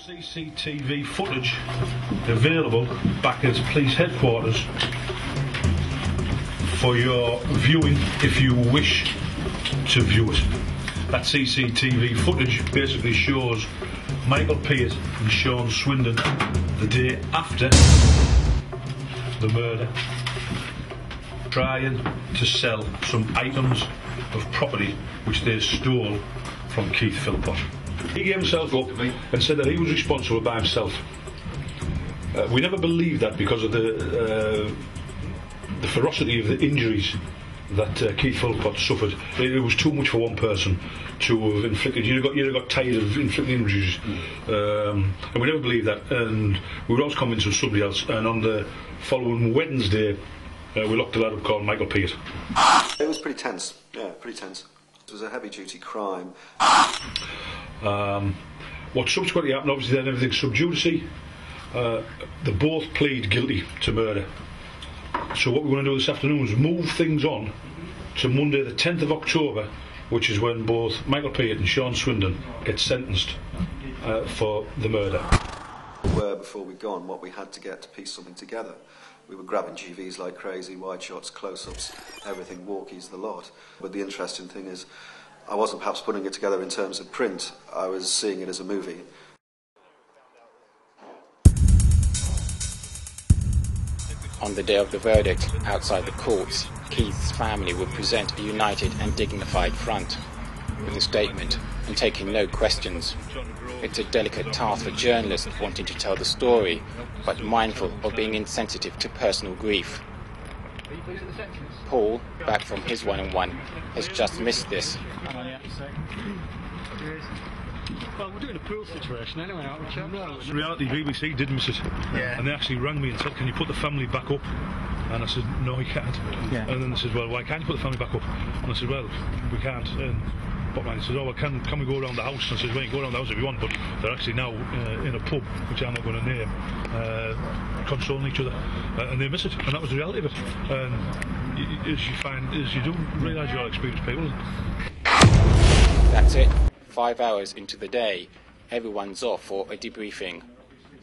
CCTV footage available back at police headquarters for your viewing if you wish to view it. That CCTV footage basically shows Michael Peart and Sean Swindon the day after the murder trying to sell some items of property which they stole from Keith Philpott. He gave himself up and said that he was responsible by himself. We never believed that because of the ferocity of the injuries that Keith Philpott suffered. It was too much for one person to have inflicted. You'd have got tired of inflicting injuries, and we never believed that. And we were always convinced it was somebody else. And on the following Wednesday, we locked a lad up called Michael Peart. It was pretty tense. Yeah, pretty tense. It was a heavy-duty crime. What subsequently happened, obviously, then everything's sub judice. They both plead guilty to murder. So what we're going to do this afternoon is move things on to Monday the 10th of October, which is when both Michael Peart and Sean Swindon get sentenced for the murder. Before we'd gone, what we had to get to piece something together. We were grabbing GVs like crazy, wide shots, close-ups, everything, walkies, the lot. But the interesting thing is, I wasn't perhaps putting it together in terms of print, I was seeing it as a movie. On the day of the verdict, outside the courts, Keith's family would present a united and dignified front, with a statement and taking no questions. It's a delicate task for journalists wanting to tell the story, but mindful of being insensitive to personal grief. Paul, back from his one-on-one, has just missed this. Well, we're doing a pool situation anyway, aren't we, Chuck? No. In reality, BBC did miss it. Yeah. And they actually rang me and said, can you put the family back up? And I said, no, we can't. Yeah. And then they said, well, why can't you put the family back up? And I said, well, we can't. And Botman said, oh, well, can we go around the house? And I said, well, you can go around the house if you want, but they're actually now in a pub, which I'm not going to name, consoling each other. And they miss it. And that was the reality of it. And as you do realise you're experienced people. That's it. 5 hours into the day, everyone's off for a debriefing.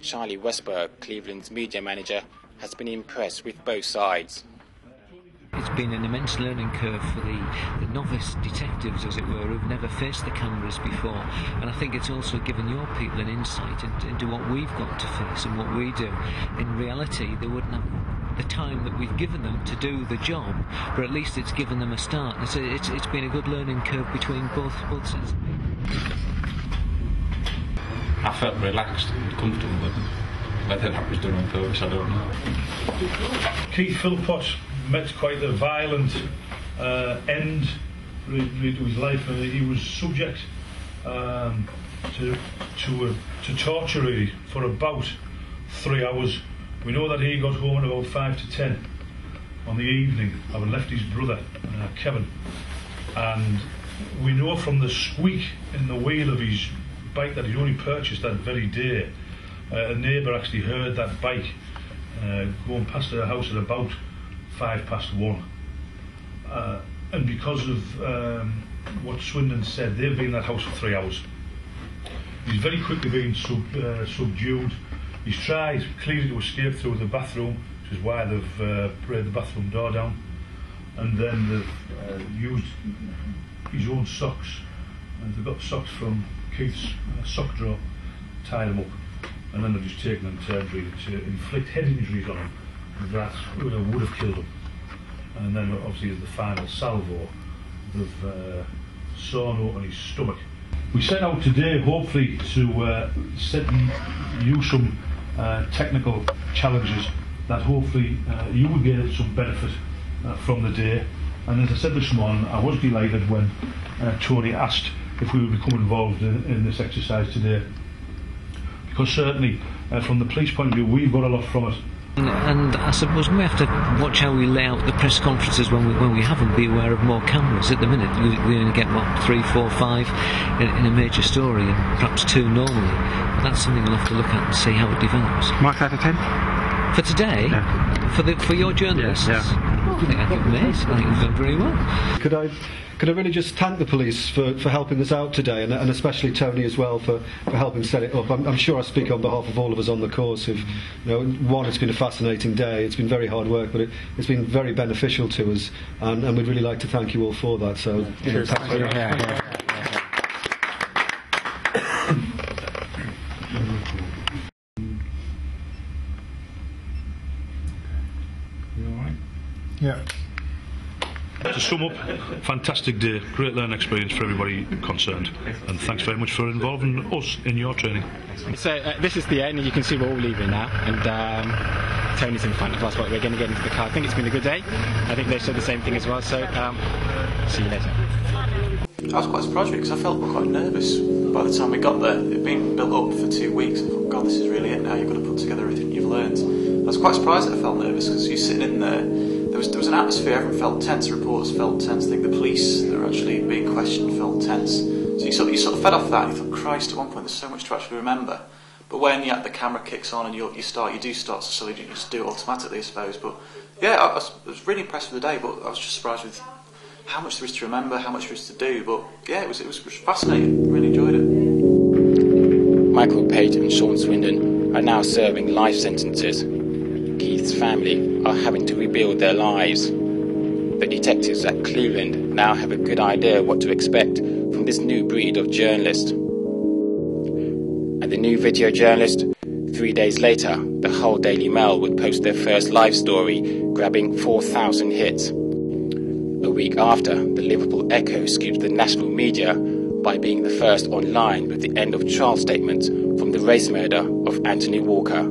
Charlie Westberg, Cleveland's media manager, has been impressed with both sides. It's been an immense learning curve for the novice detectives, as it were, who've never faced the cameras before. And I think it's also given your people an insight into what we've got to face and what we do. In reality, they wouldn't have the time that we've given them to do the job, but at least it's given them a start. It's been a good learning curve between both sides. I felt relaxed and comfortable with it. Whether that was done on purpose, I don't know. Keith Philpott met quite a violent end to his life. He was subject to torture really for about 3 hours. We know that he got home at about 5 to 10 on the evening, having left his brother Kevin, and we know from the squeak in the wheel of his bike that he'd only purchased that very day. A neighbour actually heard that bike going past their house at about 1:05. And because of what Swindon said, they've been in that house for 3 hours. He's very quickly been subdued. He's tried clearly to escape through the bathroom, which is why they've brayed the bathroom door down, and then they've used his own socks, and they've got socks from Keith's sock drawer, tied them up, and then they've just taken them turns really to inflict head injuries on him that would have killed him. And then obviously as the final salvo, they've sawn open his stomach. We set out today hopefully to set you some technical challenges that hopefully you would get some benefit from the day. And as I said this morning, I was delighted when Tony asked if we would become involved in this exercise today, because certainly from the police point of view we've got a lot from it. And I suppose we have to watch how we lay out the press conferences when we have them, be aware of more cameras. At the minute we only get, 3, 4, 5 in a major story, and perhaps 2 normally. But that's something we'll have to look at and see how it develops. Mark out of 10? For today? Yeah. For your journalists? Yeah. I think I give them 8. I think we've done very well. Could I really just thank the police for helping us out today, and especially Tony as well for helping set it up. I'm sure I speak on behalf of all of us on the course. One, it's been a fascinating day. It's been very hard work, but it's been very beneficial to us, and we'd really like to thank you all for that. So, thanks very much. Yeah. To sum up, fantastic day, great learning experience for everybody concerned, and thanks very much for involving us in your training. So this is the end, and you can see we're all leaving now, and Tony's in front of us, but we're going to get into the car. I think it's been a good day. I think they said the same thing as well, so see you later. I was quite surprised because I felt quite nervous by the time we got there. It'd been built up for 2 weeks. I thought, God, this is really it now. You've got to put together everything you've learned. I was quite surprised that I felt nervous because you're sitting in there. There was an atmosphere. Everyone felt tense. Reporters felt tense. I think the police that were actually being questioned felt tense. So you sort of fed off that. And you thought, Christ, at one point there's so much to actually remember. But when the camera kicks on and you do start to slowly just do it automatically, I suppose. But yeah, I was really impressed with the day. But I was just surprised with how much there is to remember, how much there is to do. But yeah, it was fascinating. Really enjoyed it. Michael Pate and Sean Swindon are now serving life sentences. Keith's family are having to rebuild their lives. The detectives at Cleveland now have a good idea what to expect from this new breed of journalist. And the new video journalist, 3 days later, the Hull Daily Mail would post their first live story, grabbing 4,000 hits. A week after, the Liverpool Echo scooped the national media by being the first online with the end of trial statement from the race murder of Anthony Walker.